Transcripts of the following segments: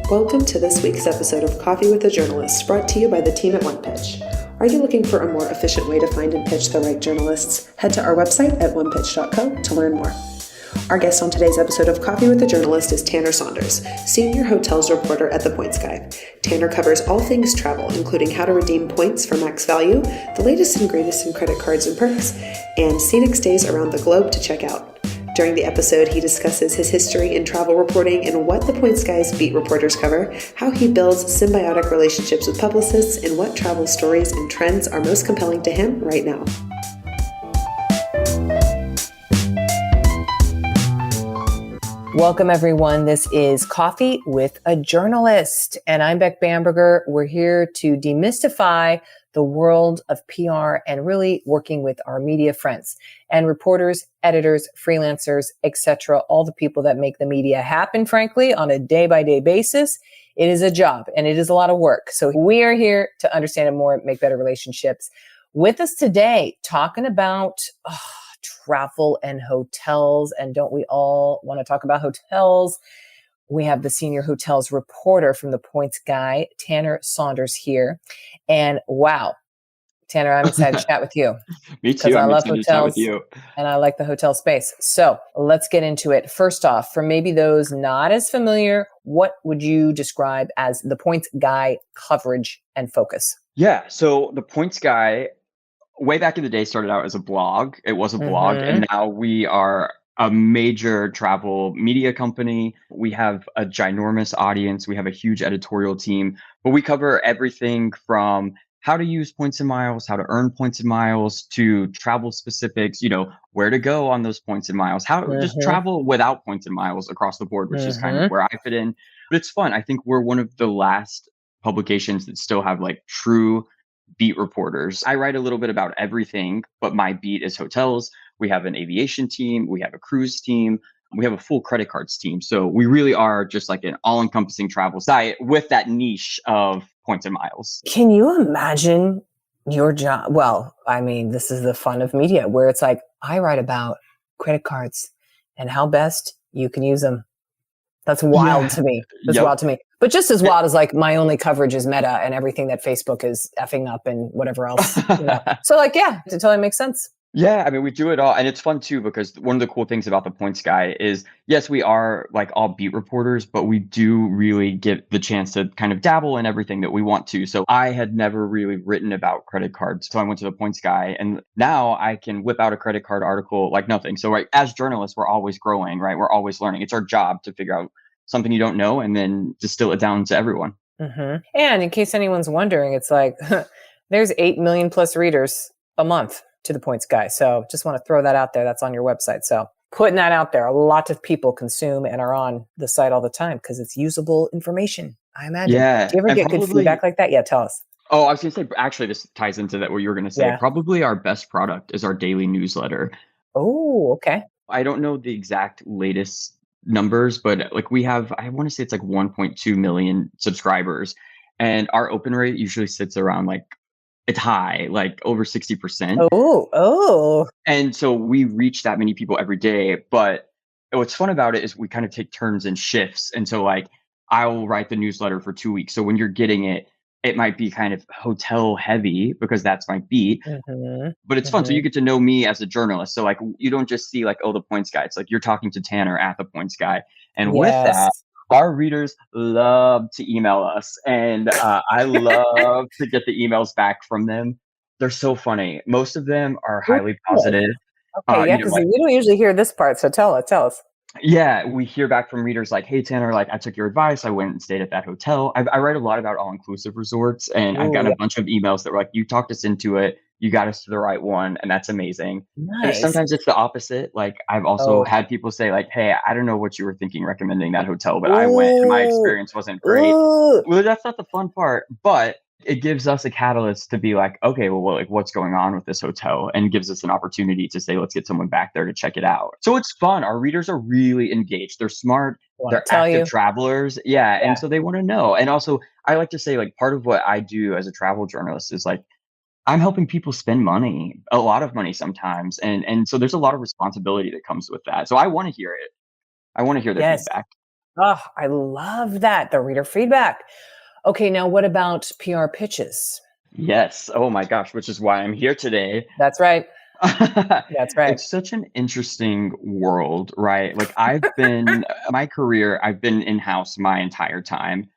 Welcome to this week's episode of Coffee with a Journalist, brought to you by the team at One Pitch. Are you looking for a more efficient way to find and pitch the right journalists? Head to our website at onepitch.co to learn more. Our guest on today's episode of Coffee with a Journalist is Tanner Saunders, senior hotels reporter at The Points Guy. Tanner covers all things travel, including how to redeem points for max value, the latest and greatest in credit cards and perks, and scenic stays around the globe to check out. During the episode, he discusses his history in travel reporting and what The Points Guy's beat reporters cover, how he builds symbiotic relationships with publicists, and what travel stories and trends are most compelling to him right now. Welcome, everyone. This is Coffee with a Journalist, and I'm Beck Bamberger. We're here to demystify the world of PR and really working with our media friends and reporters, editors, freelancers, etc., all the people that make the media happen, frankly, on a day-by-day basis. It is a job and it is a lot of work. So we are here to understand it more, make better relationships. With us today, talking about travel and hotels. And don't we all want to talk about hotels? We have the senior hotels reporter from The Points Guy, Tanner Saunders, here. And wow, Tanner, I'm excited to chat with you. Me too. I I'm love excited hotels to chat with you. And I like the hotel space. So let's get into it. First off, for maybe those not as familiar, what would you describe as The Points Guy coverage and focus? Yeah. So The Points Guy, way back in the day, started out as a blog. It was a blog. And now we are a major travel media company. We have a ginormous audience. We have a huge editorial team, but we cover everything from how to use points and miles, how to earn points and miles, to travel specifics, where to go on those points and miles, how to just travel without points and miles across the board, which is kind of where I fit in. But it's fun. I think we're one of the last publications that still have like true beat reporters. I write a little bit about everything, but my beat is hotels. We have an aviation team. We have a cruise team. We have a full credit cards team. So we really are just like an all-encompassing travel site with that niche of points and miles. Can you imagine your job? Well, I mean, this is the fun of media where it's like, I write about credit cards and how best you can use them. That's wild to me. That's wild to me. But just as wild as like my only coverage is Meta and everything that Facebook is effing up and whatever else. So like, yeah, it totally makes sense. Yeah, I mean, we do it all. And it's fun too, because one of the cool things about The Points Guy is, yes, we are like all beat reporters, but we do really get the chance to kind of dabble in everything that we want to. So I had never really written about credit cards. So I went to The Points Guy, and now I can whip out a credit card article like nothing. So right, as journalists, we're always growing, right? We're always learning. It's our job to figure out something you don't know and then distill it down to everyone. And in case anyone's wondering, it's like there's 8 million plus readers a month to The Points Guy. So just want to throw that out there. That's on your website. So putting that out there, a lot of people consume and are on the site all the time because it's usable information, I imagine. Yeah. Do you ever get good feedback like that? Yeah, tell us. Oh, I was going to say, actually, this ties into that, what you were going to say. Yeah. Probably our best product is our daily newsletter. Oh, okay. I don't know the exact latest numbers, but like we have, I want to say it's like 1.2 million subscribers, and our open rate usually sits around like, it's high, like over 60%. Oh. And so we reach that many people every day. But what's fun about it is we kind of take turns and shifts. And so like I will write the newsletter for 2 weeks. So when you're getting it, it might be kind of hotel heavy because that's my beat. But it's fun. So you get to know me as a journalist. So like you don't just see like, oh, The Points Guy. It's like you're talking to Tanner at The Points Guy. And with that, our readers love to email us, and I love to get the emails back from them. They're so funny. Most of them are highly positive. Okay, because we don't usually hear this part, so tell us. Yeah, we hear back from readers like, hey, Tanner, like I took your advice. I went and stayed at that hotel. I write a lot about all-inclusive resorts, and I've got a bunch of emails that were like, you talked us into it. You got us to the right one, and that's amazing. Nice. Sometimes it's the opposite. Like I've also had people say like, hey, I don't know what you were thinking recommending that hotel, but I went and my experience wasn't great. Well, that's not the fun part, but it gives us a catalyst to be like, okay, well, like what's going on with this hotel, and gives us an opportunity to say, let's get someone back there to check it out. So it's fun. Our readers are really engaged. They're smart. They're active travelers. Yeah. And so they want to know. And also I like to say like part of what I do as a travel journalist is like, I'm helping people spend money, a lot of money sometimes. And so there's a lot of responsibility that comes with that. So I want to hear it. I want to hear their feedback. Oh, I love that. The reader feedback. Okay, now what about PR pitches? Yes. Oh my gosh, which is why I'm here today. That's right. That's right. It's such an interesting world, right? Like my career, I've been in-house my entire time.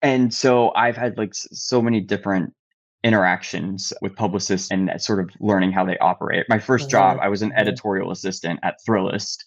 And so I've had like so many different interactions with publicists and sort of learning how they operate. My first job, Mhm, I was an mhm. editorial assistant at Thrillist.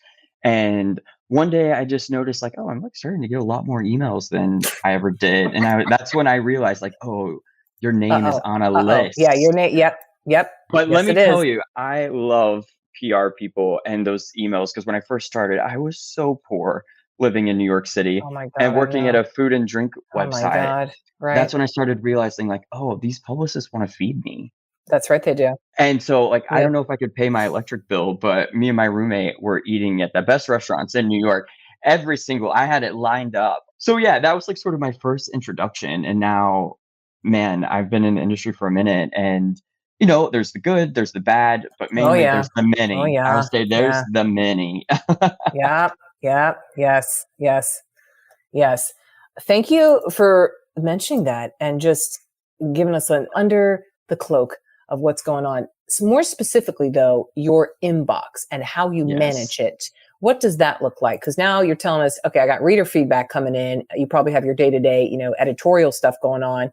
And one day I just noticed like, oh, I'm like starting to get a lot more emails than I ever did. And that's when I realized like, oh, your name is Uh-oh. on a Uh-oh. Yeah, your list. name. Yep. Yep. But let Yes, me it is. tell you, I love PR people and those emails because when I first started, I was so poor living in New York City Oh my and God, I working at know. a food and drink Oh my website. God. That's Right. when I started realizing like, oh, these publicists want to feed me. That's right, they do. And so like I Yep. don't know if I could pay my electric bill, but me and my roommate were eating at the best restaurants in New York. I had it lined up. So yeah, that was like sort of my first introduction. And now, man, I've been in the industry for a minute and there's the good, there's the bad, but Oh mainly yeah. there's the Oh many. I would yeah. say there's Yeah. the many. Yeah. Yeah. Yes. Yes. Yes. Thank you for mentioning that and just giving us an under the cloak of what's going on. More specifically, though, your inbox and how you Yes. manage it. What does that look like? Because now you're telling us, okay, I got reader feedback coming in. You probably have your day-to-day, editorial stuff going on.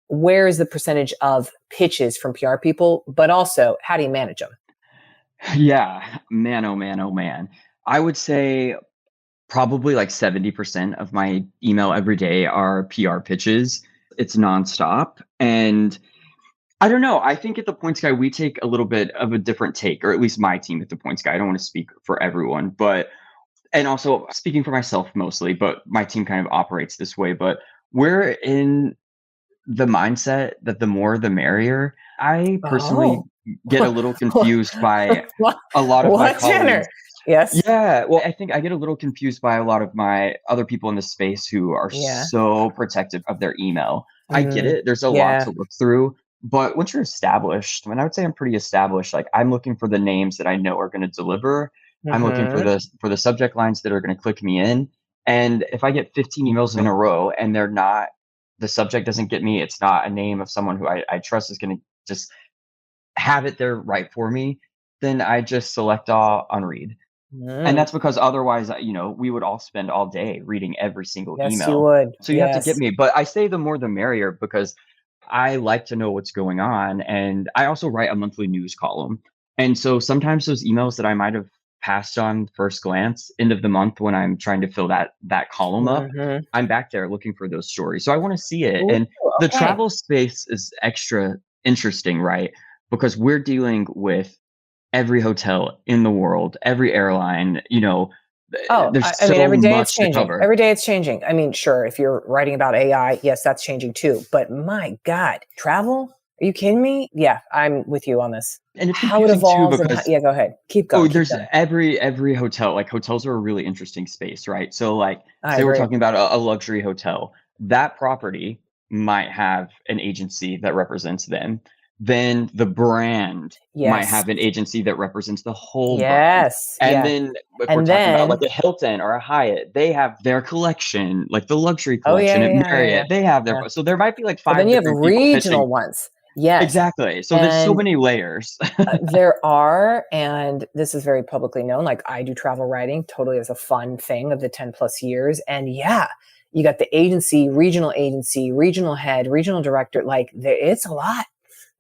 Where is the percentage of pitches from PR people? But also, how do you manage them? Yeah, man, oh man, oh man. I would say probably like 70% of my email every day are PR pitches. It's nonstop. And I don't know. I think at the Points Guy, we take a little bit of a different take, or at least my team at the Points Guy. I don't want to speak for everyone, and also speaking for myself mostly, but my team kind of operates this way. But we're in the mindset that the more the merrier. I personally Oh, get a little confused by a lot of my what, Tanner? colleagues. Yes. Yeah, well, I think I get a little confused by a lot of my other people in the space who are Yeah. so protective of their email. I get Mm, it. There's a lot yeah. to look through, but once you're established, I would say I'm pretty established. Like I'm looking for the names that I know are going to deliver. I'm looking for Mm-hmm. the subject lines that are going to click me in. And if I get 15 emails in a row and they're not the subject doesn't get me, it's not a name of someone who I trust is going to just have it there right for me, then I just select all unread. And Mm. that's because otherwise, we would all spend all day reading every single Yes, you email. would. So you have to get Yes. me. But I say the more the merrier because I like to know what's going on. And I also write a monthly news column. And so sometimes those emails that I might have passed on first glance, end of the month when I'm trying to fill that column up, Mm-hmm. I'm back there looking for those stories. So I want to see it. Ooh, And the okay. travel space is extra interesting, right? Because we're dealing with every hotel in the world, every airline, Oh, there's I mean, so every day it's much to changing. cover. Every day it's changing. I mean, sure, if you're writing about AI, yes, that's changing too. But my God, travel? Are you kidding me? Yeah, I'm with you on this. And it's How it confusing too evolves and because yeah, go ahead. Keep oh, going. Keep there's going. every hotel, like hotels are a really interesting space, right? So like I say we're agree. talking about a luxury hotel. That property might have an agency that represents them. Then the brand might Yes. have an agency that represents the whole brand. Yes. And Yeah. then if we're And talking about like then, a Hilton or a Hyatt, they have their collection, like the luxury oh yeah, collection at yeah, yeah, yeah, Marriott, they have their yeah. so there might be like But then five you have different people pitching. regional ones. Yes. Exactly. So there's so And many layers. there are, and this is very publicly known, like I do travel writing totally as a fun thing of the 10 plus years. And yeah, you got the agency, regional head, regional director. Like it's a lot.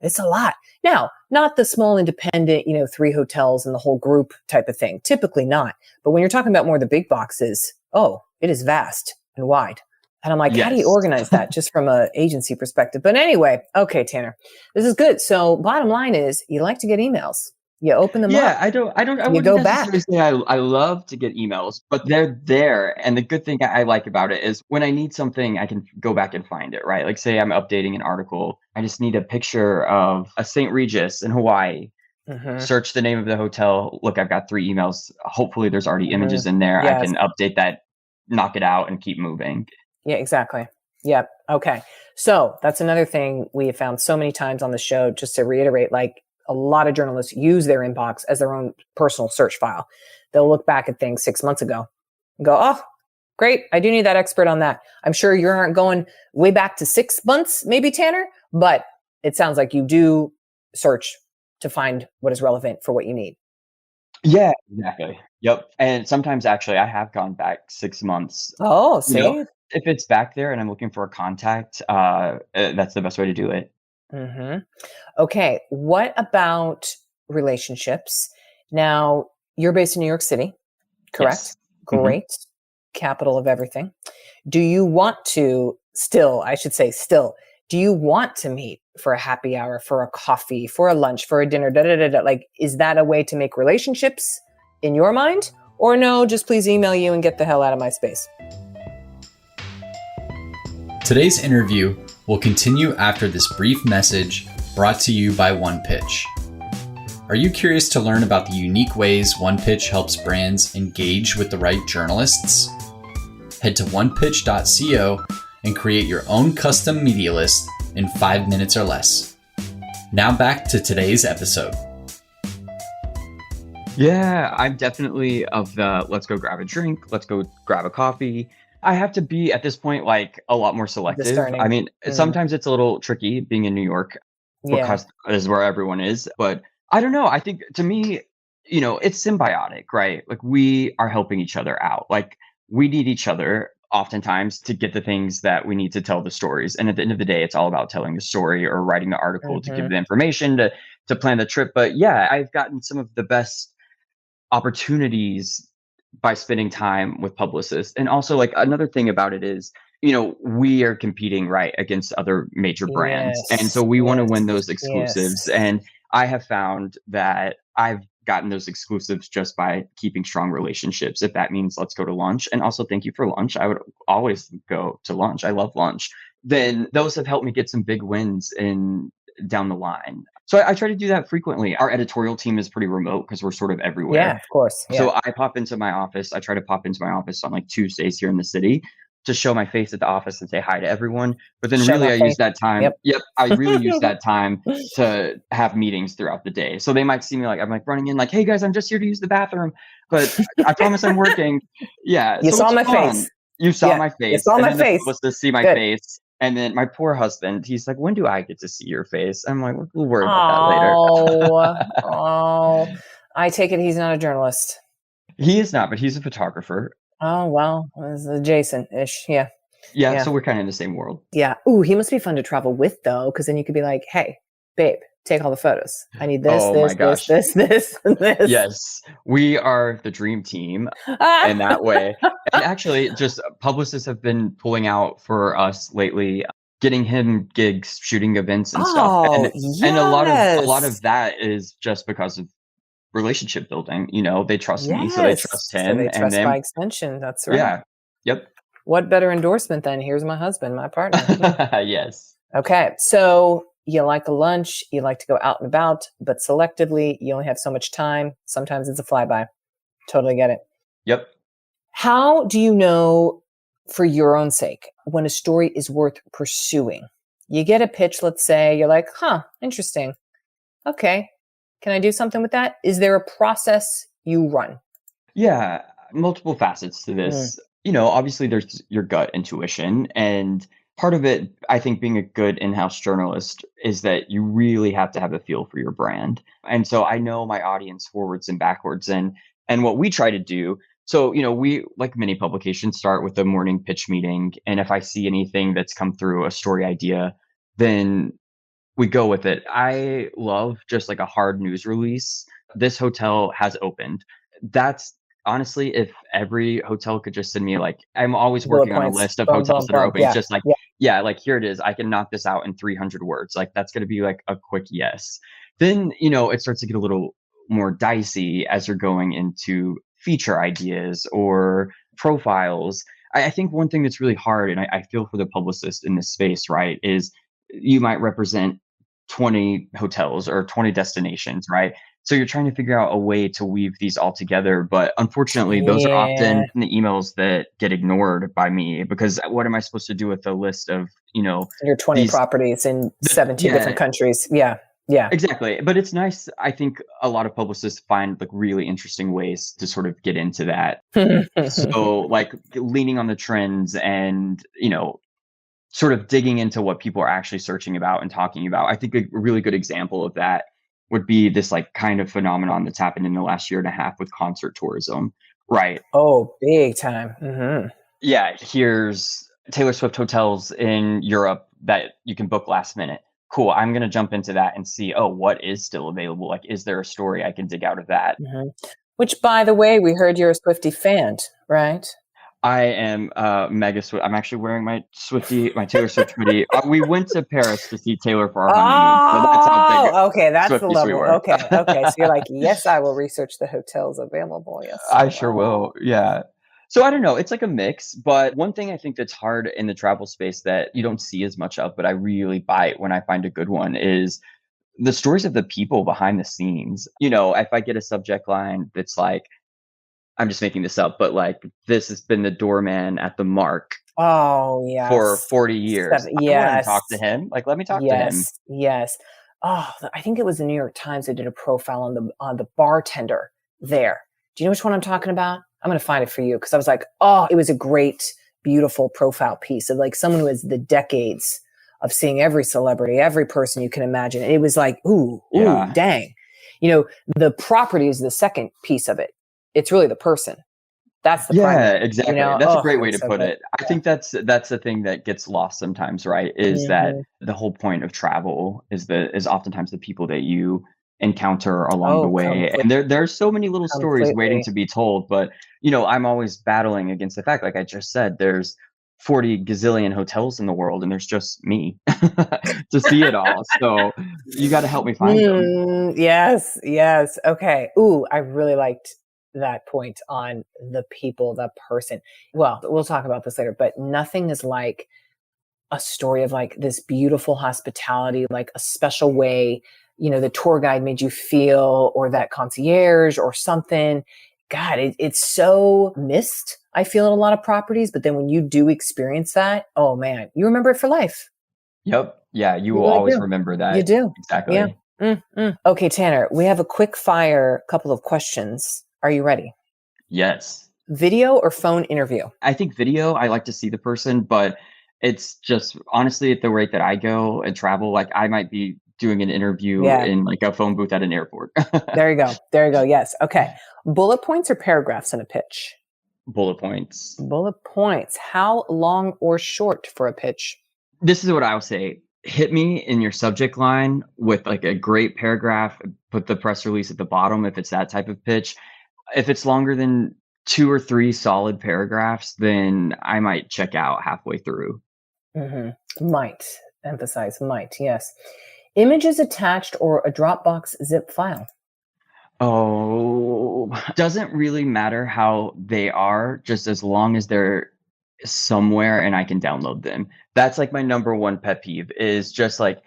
It's a lot. Now, not the small independent, 3 hotels and the whole group type of thing. Typically not. But when you're talking about more of the big boxes, oh, it is vast and wide. And I'm like, how do you Yes. organize that just from an agency perspective? But anyway, okay, Tanner, this is good. So bottom line is you like to get emails. You open them Yeah, up. I You wouldn't go back. necessarily say I love to get emails, but they're there. And the good thing I like about it is when I need something, I can go back and find it, right? Like say I'm updating an article, I just need a picture of a St. Regis in Hawaii. Mm-hmm, Search the name of the hotel. Look, I've got 3 emails. Hopefully there's already mm-hmm. images in there. I Yes. can update that, knock it out, and keep moving. Yeah, exactly. Yep. Okay. So that's another thing we have found so many times on the show, just to reiterate, like a lot of journalists use their inbox as their own personal search file. They'll look back at things 6 months ago and go, oh, Great. I do need that expert on that. I'm sure you aren't going way back to 6 months, maybe, Tanner, but it sounds like you do search to find what is relevant for what you need. Yeah, exactly. Yep. And sometimes actually I have gone back 6 months. Oh, You know, see? if it's back there and I'm looking for a contact, that's the best way to do it. Mm-hmm. Okay. What about relationships? Now, you're based in New York City, correct? Yes. Mhm. Great. Capital of everything. Do you want to still, do you want to meet for a happy hour, for a coffee, for a lunch, for a dinner, da, da, da, da? Like, is that a way to make relationships in your mind? Or no, just please email you and get the hell out of my space? Today's interview will continue after this brief message brought to you by OnePitch. Are you curious to learn about the unique ways OnePitch helps brands engage with the right journalists? Head to onepitch.co and create your own custom media list in 5 minutes or less. Now back to today's episode. Yeah, I'm definitely of the let's go grab a drink, let's go grab a coffee. I have to be at this point like a lot more selective. Discerning. I mean, sometimes it's a little tricky being in New York because is where everyone is. But I don't know. I think to me, it's symbiotic, right? Like we are helping each other out. Like we need each other oftentimes to get the things that we need to tell the stories. And at the end of the day, it's all about telling the story or writing the article to give the information to plan the trip. But yeah, I've gotten some of the best opportunities by spending time with Publicists. And also like another thing about it is, we are competing right against other major brands. Yes, And so we want to win those yes. exclusives. And I have found that I've gotten those exclusives just by keeping strong relationships. If that means let's go to lunch, and also thank you for lunch. I would always go to lunch. I love lunch. Then those have helped me get some big wins down the line. So I try to do that frequently. Our editorial team is pretty remote because we're sort of everywhere. Yeah, of course. Yeah. So I pop into my office. I try to pop into my office on like Tuesdays here in the city to show my face at the office and say hi to everyone. But then really I use that time. Yep. I really use that time to have meetings throughout the day. So they might see me like, I'm like running in like, hey guys, I'm just here to use the bathroom, but I promise I'm working. Yeah. You saw my face. You saw my face. You saw my face. Was to see my face. And then my poor husband, he's like, when do I get to see your face? I'm like, we'll worry about that later. Oh, I take it he's not a journalist. He is not, but he's a photographer. Oh, well, it's adjacent-ish. Yeah. Yeah. So we're kind of in the same world. Yeah. Ooh, he must be fun to travel with, though, because then you could be like, hey, babe, take all the photos. I need this, this. Yes. We are the dream team in that way. And actually, just Publicists have been pulling out for us lately, getting him gigs, shooting events and stuff. And a lot of that is just because of relationship building. They trust me, so they trust him. So they trust by extension. That's right. Yeah. Yep. What better endorsement than here's my husband, my partner. Yes. Okay. So you like a lunch, you like to go out and about, but selectively, you only have so much time. Sometimes it's a flyby. Totally get it. Yep. How do you know, for your own sake, when a story is worth pursuing? You get a pitch, let's say, you're like, interesting. Okay. Can I do something with that? Is there a process you run? Yeah, multiple facets to this. Obviously there's your gut intuition, and part of it, I think, being a good in-house journalist is that you really have to have a feel for your brand. And so I know my audience forwards and backwards, and what we try to do. So, we, like many publications, start with a morning pitch meeting. And if I see anything that's come through, a story idea, then we go with it. I love just like a hard news release. This hotel has opened. That's honestly, if every hotel could just send me like, I'm always working on a list of hotels that are open. It's just like, like here it is. I can knock this out in 300 words. Like that's going to be like a quick yes. Then, it starts to get a little more dicey as you're going into feature ideas or profiles. I think one thing that's really hard, and I feel for the publicist in this space, right, is you might represent 20 hotels or 20 destinations, right? So you're trying to figure out a way to weave these all together. But unfortunately, those are often the emails that get ignored by me, because what am I supposed to do with a list of, your 20 properties in 17 different countries? Yeah. Yeah. Exactly. But it's nice. I think a lot of publicists find like really interesting ways to sort of get into that. So like leaning on the trends and, sort of digging into what people are actually searching about and talking about. I think a really good example of that would be this like kind of phenomenon that's happened in the last year and a half with concert tourism, right? Oh, big time. Mm-hmm. Yeah, here's Taylor Swift hotels in Europe that you can book last minute. Cool. I'm going to jump into that and see, oh, what is still available? Like, is there a story I can dig out of that? Mm-hmm. Which, by the way, we heard you're a Swiftie fan, right? I am mega Swift. I'm actually wearing my Taylor Swift hoodie. We went to Paris to see Taylor for our honeymoon. So that's how big okay, that's Swifties the level. we were. Okay. So you're like, yes, I will research the hotels available. Yes, I sure will. Yeah. So I don't know. It's like a mix. But one thing I think that's hard in the travel space that you don't see as much of, but I really bite when I find a good one is the stories of the people behind the scenes. If I get a subject line that's like, I'm just making this up, but like, this has been the doorman at the Mark for 40 years. I want to talk to him. Like, let me talk to him. Yes. Oh, I think it was the New York Times that did a profile on the bartender there. Do you know which one I'm talking about? I'm going to find it for you because I was like, oh, it was a great, beautiful profile piece of like someone who has the decades of seeing every celebrity, every person you can imagine. It was like, ooh, dang. The property is the second piece of it. It's really the person. That's the primary, exactly. That's a great way to put it. I think that's the thing that gets lost sometimes, right? Is that the whole point of travel is oftentimes the people that you encounter along the way. And there's so many little stories waiting to be told. But, I'm always battling against the fact, like I just said, there's 40 gazillion hotels in the world and there's just me to see it all. So you got to help me find them. Yes. Okay. Ooh, I really liked that point on the people, the person. Well, we'll talk about this later, but nothing is like a story of like this beautiful hospitality, like a special way, the tour guide made you feel, or that concierge or something. God, it's so missed, I feel, in a lot of properties. But then when you do experience that, oh man, you remember it for life. Yep. Yeah. You will always remember that. You do. Exactly. Yeah. Mm-hmm. Okay, Tanner, we have a quick fire couple of questions. Are you ready? Yes. Video or phone interview? I think video. I like to see the person, but it's just honestly at the rate that I go and travel, like I might be doing an interview in like a phone booth at an airport. There you go. Yes. Okay. Bullet points or paragraphs in a pitch? Bullet points. Bullet points. How long or short for a pitch? This is what I'll say. Hit me in your subject line with like a great paragraph, put the press release at the bottom if it's that type of pitch. If it's longer than 2 or 3 solid paragraphs, then I might check out halfway through. Mm-hmm. Might. Emphasize might, yes. Images attached or a Dropbox zip file? Oh, doesn't really matter how they are, just as long as they're somewhere and I can download them. That's like my number one pet peeve is just like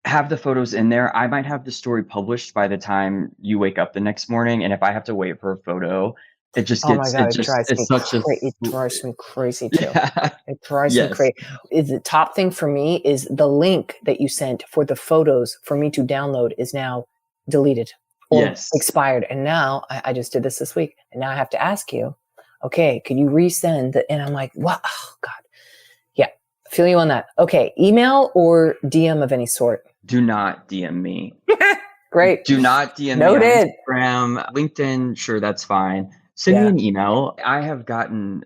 have the photos in there. I might have the story published by the time you wake up the next morning. And if I have to wait for a photo, it just gets, it drives me crazy too. Yeah. It drives me crazy. The top thing for me is the link that you sent for the photos for me to download is now deleted or expired. And now I just did this week. And now I have to ask you, okay, could you resend? And I'm like, what? Oh God. Yeah. Feel you on that. Okay. Email or DM of any sort? Do not DM me. Great. Do not DM me on Instagram, LinkedIn. Sure. That's fine. Send me an email. I have gotten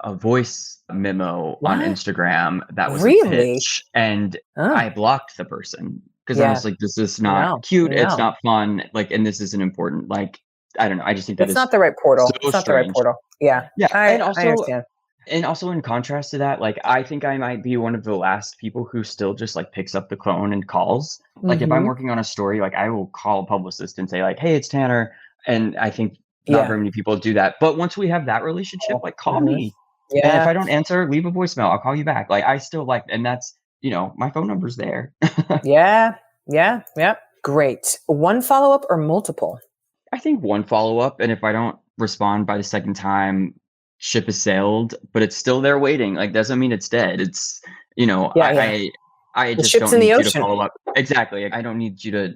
a voice memo on Instagram that was a pitch, and I blocked the person because I was like, "This is not cute. It's not fun. Like, and this isn't important. Like, I don't know. I just think it's not the right portal. So it's not the right portal. Yeah, yeah. I understand. And also in contrast to that, like I think I might be one of the last people who still just like picks up the phone and calls. Like if I'm working on a story, like I will call a publicist and say like, "Hey, it's Tanner," and I think. Not very many people do that. But once we have that relationship, like call me. Yeah. And if I don't answer, leave a voicemail. I'll call you back. Like I still like, and that's, my phone number's there. Yeah. Great. One follow-up or multiple? I think one follow-up. And if I don't respond by the second time, ship has sailed, but it's still there waiting. Like doesn't mean it's dead. It's, I The just ship's don't in the need you to ocean. follow up. Exactly. I don't need you to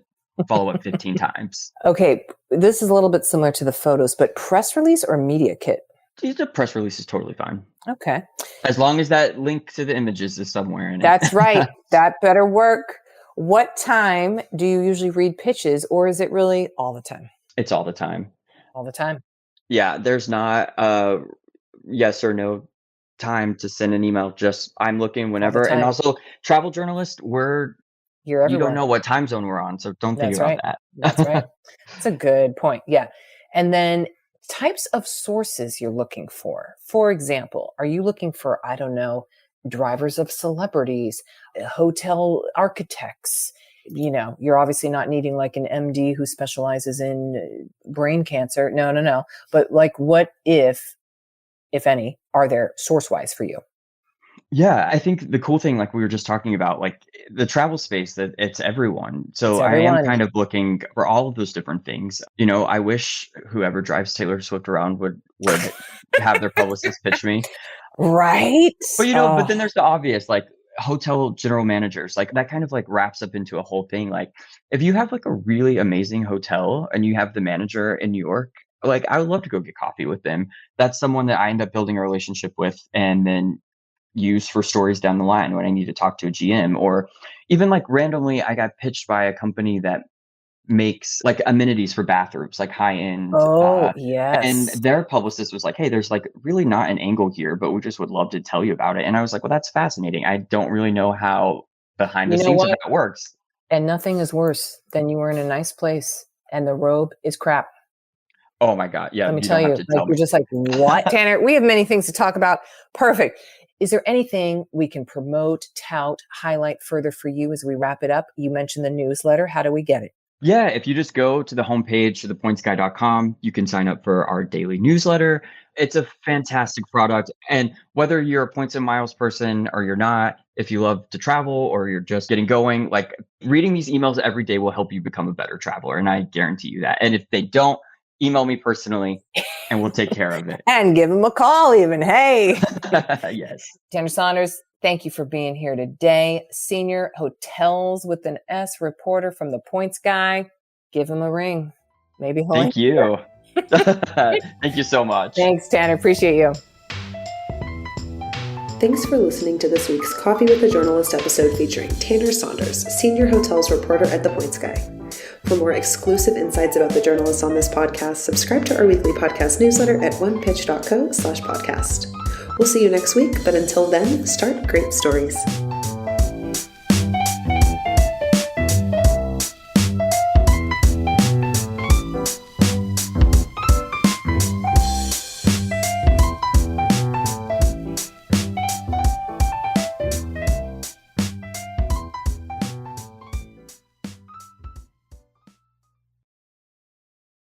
follow up 15 times. Okay, this is a little bit similar to the photos, but press release or media kit? The press release is totally fine. Okay. As long as that link to the images is somewhere in it. That's right. That better work. What time do you usually read pitches, or is it really all the time? It's all the time. All the time. Yeah, there's not a yes or no time to send an email. Just I'm looking whenever. And time. also, travel journalists, You're you everywhere. don't know what time zone we're on, so don't think That's about right. that. That's right. That's a good point. Yeah. And then types of sources you're looking for. For example, are you looking for, I don't know, drivers of celebrities, hotel architects? You know, you're obviously not needing like an MD who specializes in brain cancer. No. But like, what if any, are there source-wise for you? Yeah, I think the cool thing, like we were just talking about, like the travel space, that it's everyone. So It's I everyone. am kind of looking for all of those different things. You know, I wish whoever drives Taylor Swift around would have their publicist pitch me. Right. But but then there's the obvious, like hotel general managers, like that kind of like wraps up into a whole thing. Like if you have like a really amazing hotel and you have the manager in New York, like I would love to go get coffee with them. That's someone that I end up building a relationship with and then use for stories down the line when I need to talk to a GM. Or even like randomly, I got pitched by a company that makes like amenities for bathrooms, like high end. Yes. And their publicist was like, hey, there's like really not an angle here, but we just would love to tell you about it. And I was like, well, that's fascinating. I don't really know how behind the scenes of that works. And nothing is worse than you were in a nice place and the robe is crap. Oh my God. Yeah. Let me tell you, like, you're just like, what, Tanner? We have many things to talk about. Perfect. Is there anything we can promote, tout, highlight further for you as we wrap it up? You mentioned the newsletter. How do we get it? Yeah, if you just go to the homepage to thepointsguy.com, you can sign up for our daily newsletter. It's a fantastic product. And whether you're a points and miles person or you're not, if you love to travel or you're just getting going, like reading these emails every day will help you become a better traveler. And I guarantee you that. And if they don't, email me personally and we'll take care of it. And give them a call even. Hey. Yes. Tanner Saunders, thank you for being here today. Senior Hotels with an S reporter from The Points Guy. Give him a ring. Maybe he'll Thank you. Thank you so much. Thanks, Tanner. Appreciate you. Thanks for listening to this week's Coffee with a Journalist episode featuring Tanner Saunders, Senior Hotels reporter at The Points Guy. For more exclusive insights about the journalists on this podcast, subscribe to our weekly podcast newsletter at onepitch.co/podcast. We'll see you next week, but until then, start great stories.